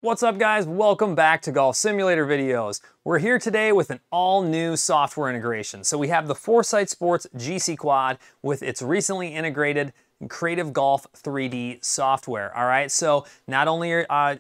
What's up guys? Welcome back to Golf Simulator videos. We're here today with an all-new software integration. So we have the Foresight Sports GCQuad with its recently integrated Creative Golf 3D software. All right, so not only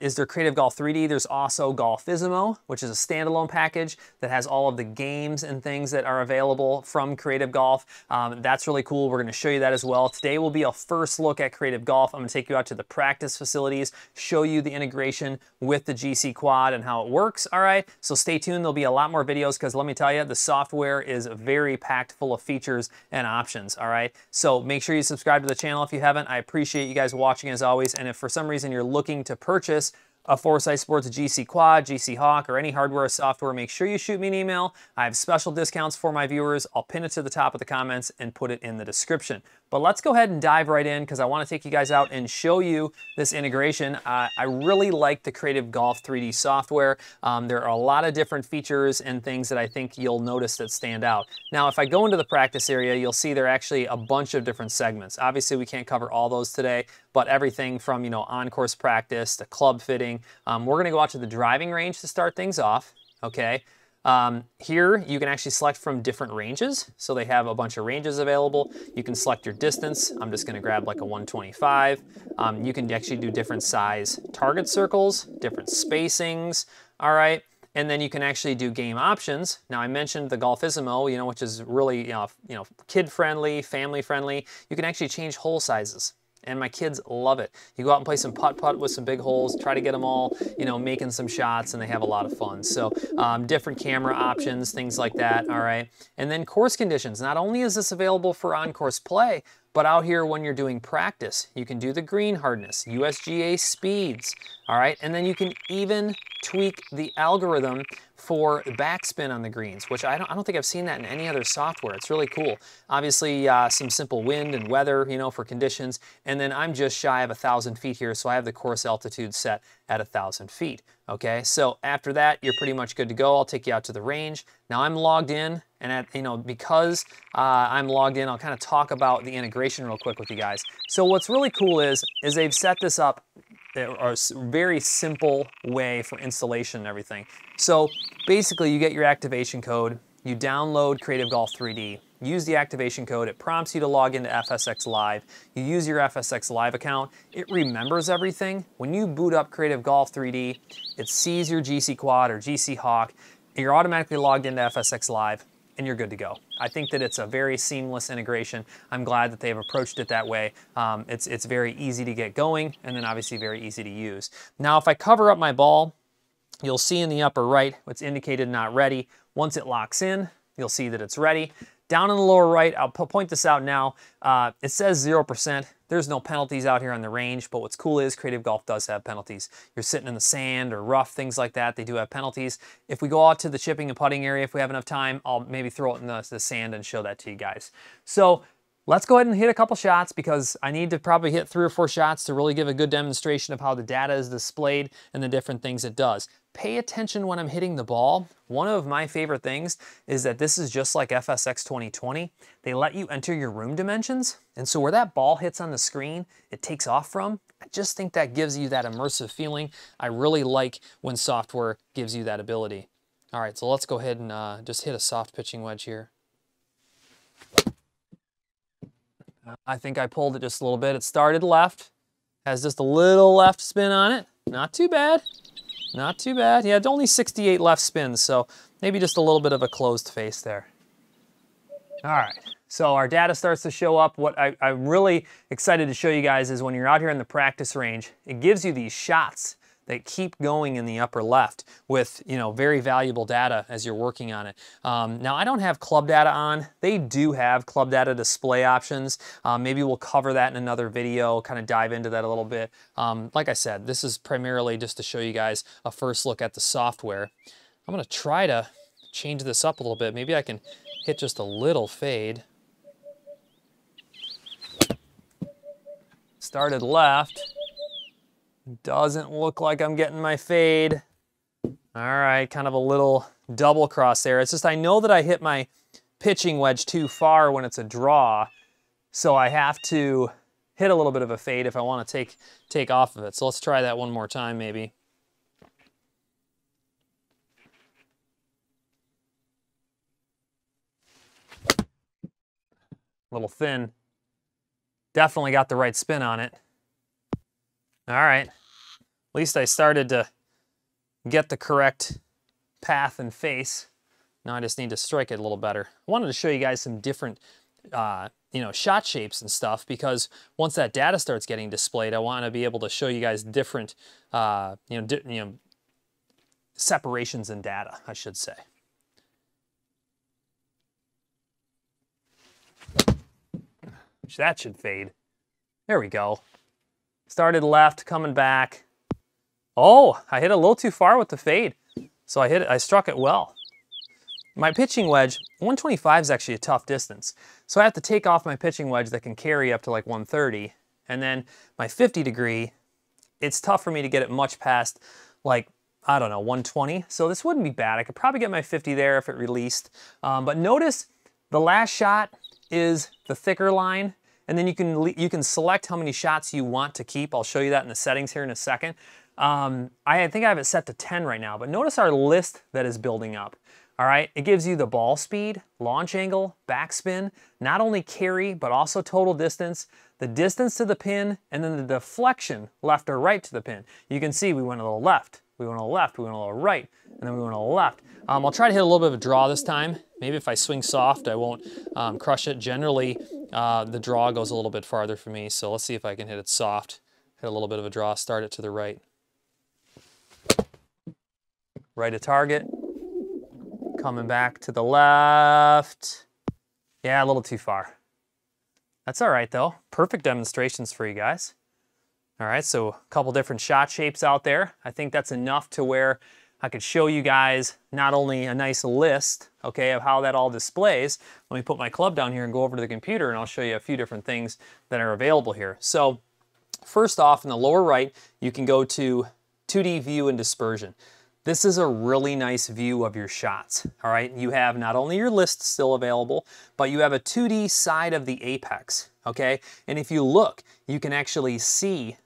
is there Creative Golf 3D, there's also Golfisimo, which is a standalone package that has all of the games and things that are available from Creative Golf. That's really cool. We're going to show you that as well. Today will be a first look at Creative Golf. I'm going to take you out to the practice facilities, show you the integration with the GCQuad and how it works. All right, so stay tuned. There'll be a lot more videos because let me tell you, the software is very packed full of features and options. All right, so make sure you subscribe to the channel if you haven't. I appreciate you guys watching as always. And if for some reason you're looking to purchase a Foresight Sports GCQuad, GCHawk, or any hardware or software, make sure you shoot me an email. I have special discounts for my viewers. I'll pin it to the top of the comments and put it in the description. But let's go ahead and dive right in because I want to take you guys out and show you this integration. I really like the Creative Golf 3D software. There are a lot of different features and things that I think you'll notice that stand out. Now, if I go into the practice area, you'll see there are actually a bunch of different segments. Obviously, we can't cover all those today, but everything from, on-course practice to club fitting. We're going to go out to the driving range to start things off, okay? Here, you can actually select from different ranges. So they have a bunch of ranges available. You can select your distance. I'm just gonna grab like a 125. You can actually do different size target circles, different spacings, all right? And then you can actually do game options. Now I mentioned the Golfisimo, which is really, kid-friendly, family-friendly. You can actually change hole sizes. And my kids love it. You go out and play some putt-putt with some big holes, try to get them all, making some shots, and they have a lot of fun. So different camera options, things like that, all right? And then course conditions. Not only is this available for on-course play, but out here when you're doing practice, you can do the green hardness, USGA speeds, all right? And then you can even tweak the algorithm for backspin on the greens, which I don't think I've seen that in any other software. It's really cool. Obviously, some simple wind and weather, for conditions. And then I'm just shy of 1,000 feet here, so I have the course altitude set at 1,000 feet. Okay, so after that, you're pretty much good to go. I'll take you out to the range. Now I'm logged in, and because I'm logged in, I'll kind of talk about the integration real quick with you guys. So what's really cool is they've set this up a very simple way for installation and everything. So basically you get your activation code, you download Creative Golf 3D, use the activation code, it prompts you to log into FSX Live, you use your FSX Live account, it remembers everything. When you boot up Creative Golf 3D, it sees your GCQuad or GCHawk, you're automatically logged into FSX Live, and you're good to go. I think that it's a very seamless integration. I'm glad that they've approached it that way. It's very easy to get going, and then obviously very easy to use. Now, if I cover up my ball, you'll see in the upper right, it's indicated not ready. Once it locks in, you'll see that it's ready. Down in the lower right, I'll point this out now, it says 0%. There's no penalties out here on the range, but what's cool is Creative Golf does have penalties. You're sitting in the sand or rough, things like that, they do have penalties. If we go out to the chipping and putting area, if we have enough time, I'll maybe throw it in the sand and show that to you guys. So let's go ahead and hit a couple shots because I need to probably hit 3 or 4 shots to really give a good demonstration of how the data is displayed and the different things it does. Pay attention when I'm hitting the ball. One of my favorite things is that this is just like FSX 2020. They let you enter your room dimensions. And so where that ball hits on the screen, it takes off from. I just think that gives you that immersive feeling. I really like when software gives you that ability. All right, so let's go ahead and just hit a soft pitching wedge here. I think I pulled it just a little bit. It started left, has just a little left spin on it. Not too bad. Not too bad. Yeah, it's only 68 left spins, so maybe just a little bit of a closed face there. All right, so our data starts to show up. What I'm really excited to show you guys is when you're out here in the practice range, it gives you these shots that keep going in the upper left with, very valuable data as you're working on it. Now, I don't have club data on. They do have club data display options. Maybe we'll cover that in another video, kind of dive into that a little bit. Like I said, this is primarily just to show you guys a first look at the software. I'm gonna try to change this up a little bit. Maybe I can hit just a little fade. Started left. Doesn't look like I'm getting my fade. All right, kind of a little double cross there. It's just I know that I hit my pitching wedge too far when it's a draw, so I have to hit a little bit of a fade if I want to take off of it. So let's try that one more time maybe. little thin. Definitely got the right spin on it. All right, at least I started to get the correct path and face. Now I just need to strike it a little better. I wanted to show you guys some different, you know, shot shapes and stuff, because once that data starts getting displayed, I want to be able to show you guys different, you know, separations in data, I should say. That should fade. There we go. Started left, coming back. Oh, I hit a little too far with the fade. So I struck it well. My pitching wedge, 125 is actually a tough distance. So I have to take off my pitching wedge that can carry up to like 130. And then my 50 degree, it's tough for me to get it much past like, I don't know, 120. So this wouldn't be bad. I could probably get my 50 there if it released. But notice the last shot is the thicker line. And then you can select how many shots you want to keep. I'll show you that in the settings here in a second. I think I have it set to 10 right now, but notice our list that is building up. All right, it gives you the ball speed, launch angle, backspin, not only carry, but also total distance, the distance to the pin, and then the deflection left or right to the pin. You can see we went a little left, we went a little left, we went a little right, and then we went a little left. I'll try to hit a little bit of a draw this time. Maybe if I swing soft, I won't crush it. Generally, the draw goes a little bit farther for me, so let's see if I can hit it soft. Hit a little bit of a draw, start it to the right. Right of target. Coming back to the left. Yeah, a little too far. That's all right though. Perfect demonstrations for you guys. All right, so a couple different shot shapes out there. I think that's enough to where I could show you guys not only a nice list, okay, of how that all displays. Let me put my club down here and go over to the computer and I'll show you a few different things that are available here. So first off, in the lower right, you can go to 2D view and dispersion. This is a really nice view of your shots, all right? You have not only your list still available, but you have a 2D side of the apex, okay? And if you look, you can actually see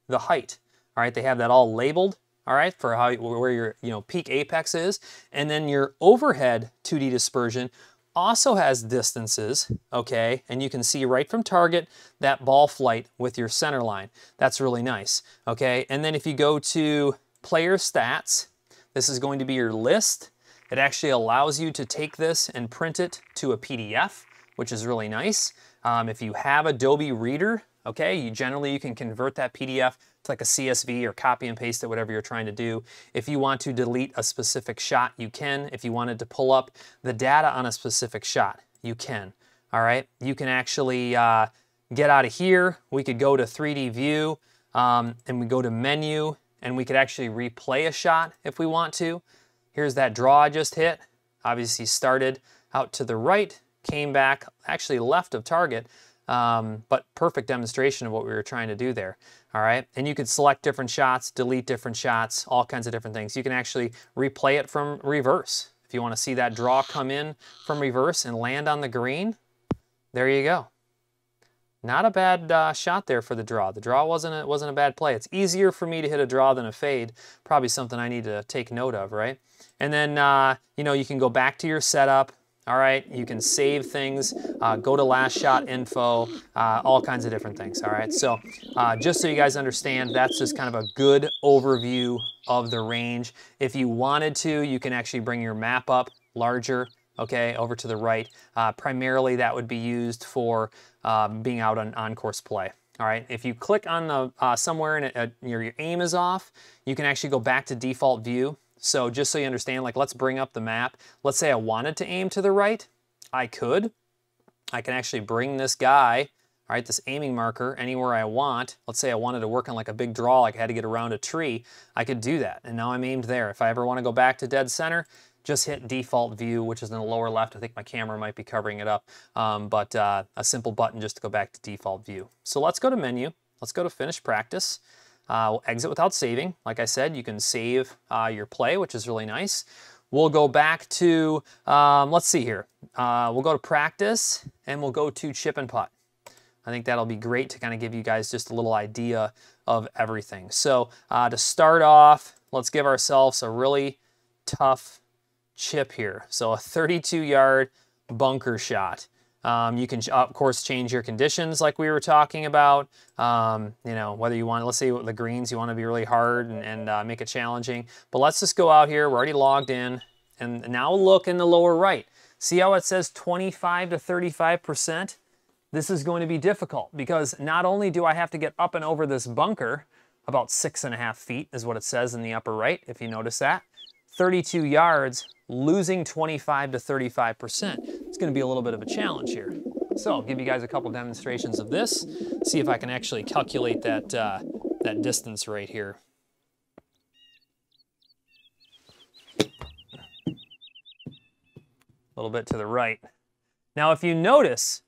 the height, all right? They have that all labeled, all right, for where your peak apex is. And then your overhead 2D dispersion also has distances, okay? And you can see right from target that ball flight with your center line. That's really nice, okay? And then if you go to player stats, this is going to be your list. It actually allows you to take this and print it to a PDF, which is really nice. If you have Adobe Reader, okay, you can convert that PDF to like a CSV or copy and paste it, whatever you're trying to do. If you want to delete a specific shot, you can. If you wanted to pull up the data on a specific shot, you can. All right, you can actually get out of here. We could go to 3D view and we go to menu, and we could actually replay a shot if we want to. Here's that draw I just hit. Obviously started out to the right, came back actually left of target, but perfect demonstration of what we were trying to do there. All right, and you could select different shots, delete different shots, all kinds of different things. You can actually replay it from reverse. If you want to see that draw come in from reverse and land on the green, there you go. Not a bad shot there for the draw. The draw wasn't a bad play. It's easier for me to hit a draw than a fade. Probably something I need to take note of, right? And then, you can go back to your setup. All right, you can save things, go to last shot info, all kinds of different things, all right? So just so you guys understand, that's just kind of a good overview of the range. If you wanted to, you can actually bring your map up larger, okay, over to the right. Primarily that would be used for being out on course play. All right, if you click on the somewhere and your aim is off, you can actually go back to default view. So just so you understand, like let's bring up the map. Let's say I wanted to aim to the right. I could. I can actually bring this guy, all right, this aiming marker anywhere I want. Let's say I wanted to work on like a big draw, like I had to get around a tree. I could do that, and now I'm aimed there. If I ever want to go back to dead center, just hit default view, which is in the lower left. I think my camera might be covering it up, but a simple button just to go back to default view. So let's go to menu. Let's go to finish practice. We'll exit without saving. Like I said, you can save your play, which is really nice. We'll go back to, let's see here. We'll go to practice and we'll go to chip and putt. I think that'll be great to kind of give you guys just a little idea of everything. So to start off, let's give ourselves a really tough chip here. So a 32-yard bunker shot. You can, of course, change your conditions like we were talking about. You know, whether you want, let's say the greens, you want to be really hard and make it challenging. But let's just go out here. We're already logged in. And now look in the lower right. See how it says 25 to 35%? This is going to be difficult because not only do I have to get up and over this bunker, about 6.5 feet is what it says in the upper right, if you notice that. 32 yards, losing 25 to 35%. It's going to be a little bit of a challenge here. So I'll give you guys a couple demonstrations of this, see if I can actually calculate that, that distance right here. A little bit to the right. Now if you notice,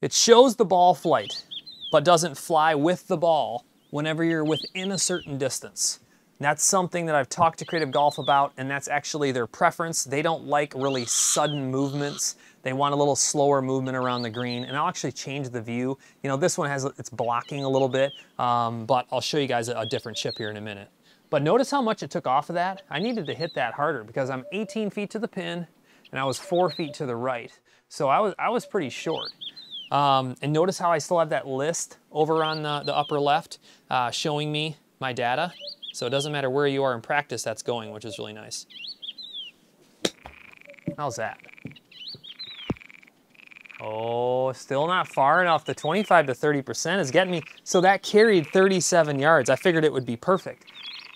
it shows the ball flight, but doesn't fly with the ball whenever you're within a certain distance. And that's something that I've talked to Creative Golf about, and that's actually their preference. They don't like really sudden movements. They want a little slower movement around the green, and I'll actually change the view. You know, this one it's blocking a little bit, but I'll show you guys a different chip here in a minute. But notice how much it took off of that. I needed to hit that harder because I'm 18 feet to the pin, and I was 4 feet to the right. So I was pretty short. And notice how I still have that list over on the upper left showing me my data. So it doesn't matter where you are in practice, that's going, which is really nice. How's that? Oh, still not far enough. The 25 to 30% is getting me. So that carried 37 yards. I figured it would be perfect.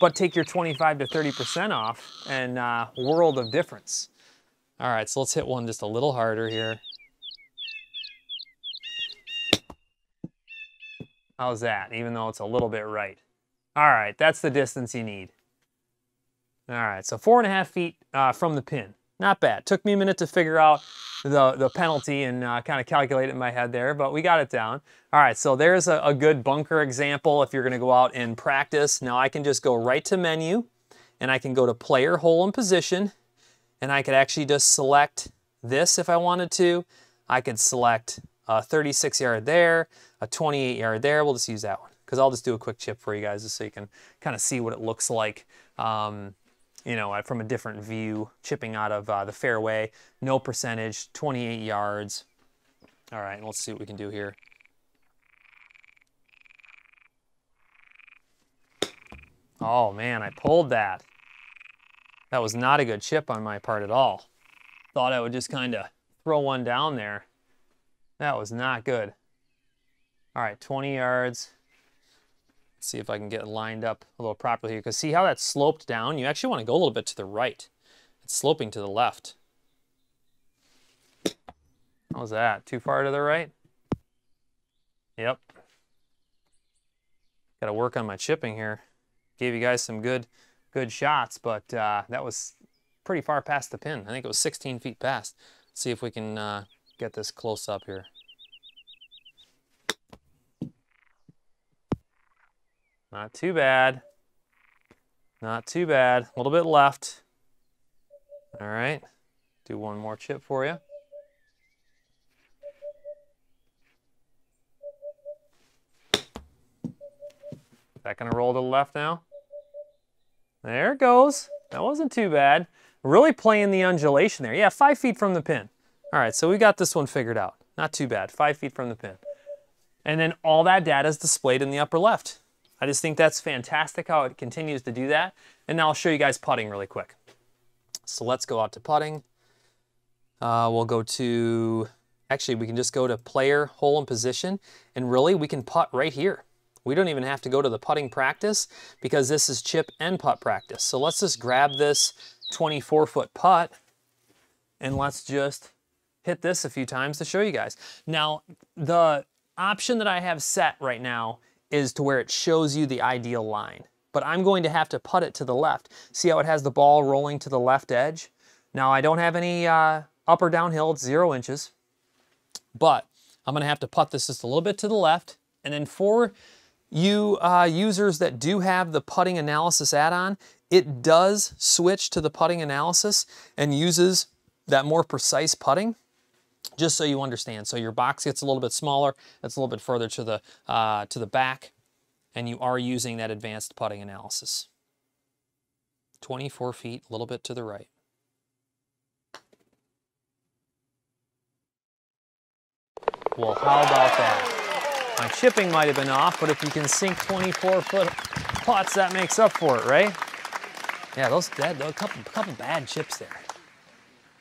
But take your 25 to 30% off and world of difference. All right, so let's hit one just a little harder here. How's that, even though it's a little bit right? All right, that's the distance you need. All right, so 4.5 feet from the pin. Not bad. Took me a minute to figure out the penalty and kind of calculate it in my head there, but we got it down. All right, so there's a good bunker example if you're gonna go out and practice. Now I can just go right to menu, and I can go to player, hole, and position, and I could actually just select this if I wanted to. I could select a 36 yard there, a 28 yard there. We'll just use that one because I'll just do a quick chip for you guys just so you can kind of see what it looks like, you know, from a different view, chipping out of the fairway. No percentage, 28 yards. All right, and let's see what we can do here. Oh man, I pulled that. That was not a good chip on my part at all. Thought I would just kind of throw one down there. That was not good. All right, 20 yards. Let's see if I can get lined up a little properly here, because see how that's sloped down? You actually want to go a little bit to the right. It's sloping to the left. How's that? Too far to the right? Yep. Got to work on my chipping here. Gave you guys some good shots, but that was pretty far past the pin. I think it was 16 feet past. Let's see if we can get this close up here. Not too bad. Not too bad. A little bit left. All right. Do one more chip for you. Is that going to roll to the left now? There it goes. That wasn't too bad. Really playing the undulation there. Yeah, 5 feet from the pin. All right, so we got this one figured out. Not too bad. 5 feet from the pin. And then all that data is displayed in the upper left. I just think that's fantastic how it continues to do that. And now I'll show you guys putting really quick. So let's go out to putting. We'll go to, actually we can just go to player, hole, and position. And really we can putt right here. We don't even have to go to the putting practice because this is chip and putt practice. So let's just grab this 24-foot putt and let's just hit this a few times to show you guys. Now, the option that I have set right now is to where it shows you the ideal line, but I'm going to have to putt it to the left. See how it has the ball rolling to the left edge? Now I don't have any up or downhill, it's 0 inches, but I'm gonna have to putt this just a little bit to the left. And then for you users that do have the putting analysis add-on, it does switch to the putting analysis and uses that more precise putting, just so you understand. So your box gets a little bit smaller, it's a little bit further to the back, and you are using that advanced putting analysis. 24 feet, a little bit to the right. Well, how about that? My chipping might have been off, but if you can sink 24-foot putts, that makes up for it, right? Yeah, a couple bad chips there.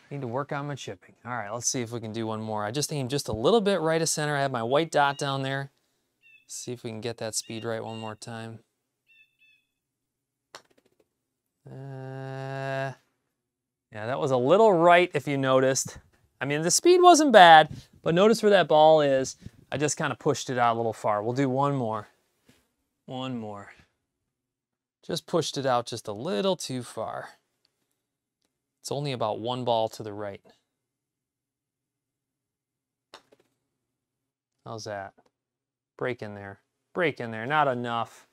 Need to work on my chipping. All right, let's see if we can do one more. I just aimed just a little bit right of center. I have my white dot down there. See if we can get that speed right one more time. Yeah, that was a little right if you noticed. I mean, the speed wasn't bad, but notice where that ball is. I just kind of pushed it out a little far. We'll do one more. One more. Just pushed it out just a little too far. It's only about one ball to the right. How's that? Break in there. Break in there. Not enough.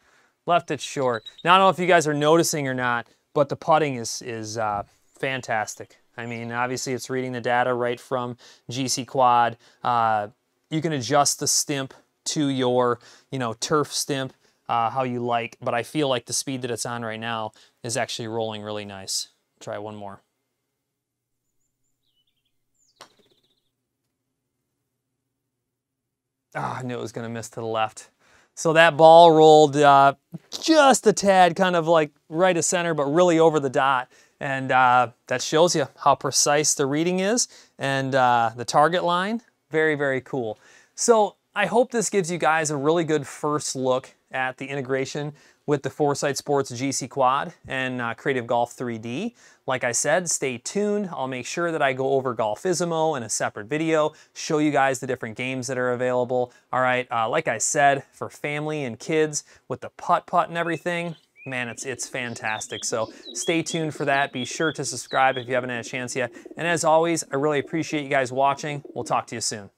Left it short. Now, I don't know if you guys are noticing or not, but the putting is fantastic. I mean, obviously it's reading the data right from GCQuad. You can adjust the stimp to your, turf stimp, how you like, but I feel like the speed that it's on right now is actually rolling really nice. Try one more. I knew it was gonna miss to the left. So that ball rolled just a tad, kind of like right of center, but really over the dot. And that shows you how precise the reading is and the target line. Very, very cool. So I hope this gives you guys a really good first look at the integration with the Foresight Sports GCQuad and Creative Golf 3D. Like I said, stay tuned. I'll make sure that I go over Golfisimo in a separate video, show you guys the different games that are available. All right, like I said, for family and kids with the putt-putt and everything, man, it's fantastic. So stay tuned for that. Be sure to subscribe if you haven't had a chance yet. And as always, I really appreciate you guys watching. We'll talk to you soon.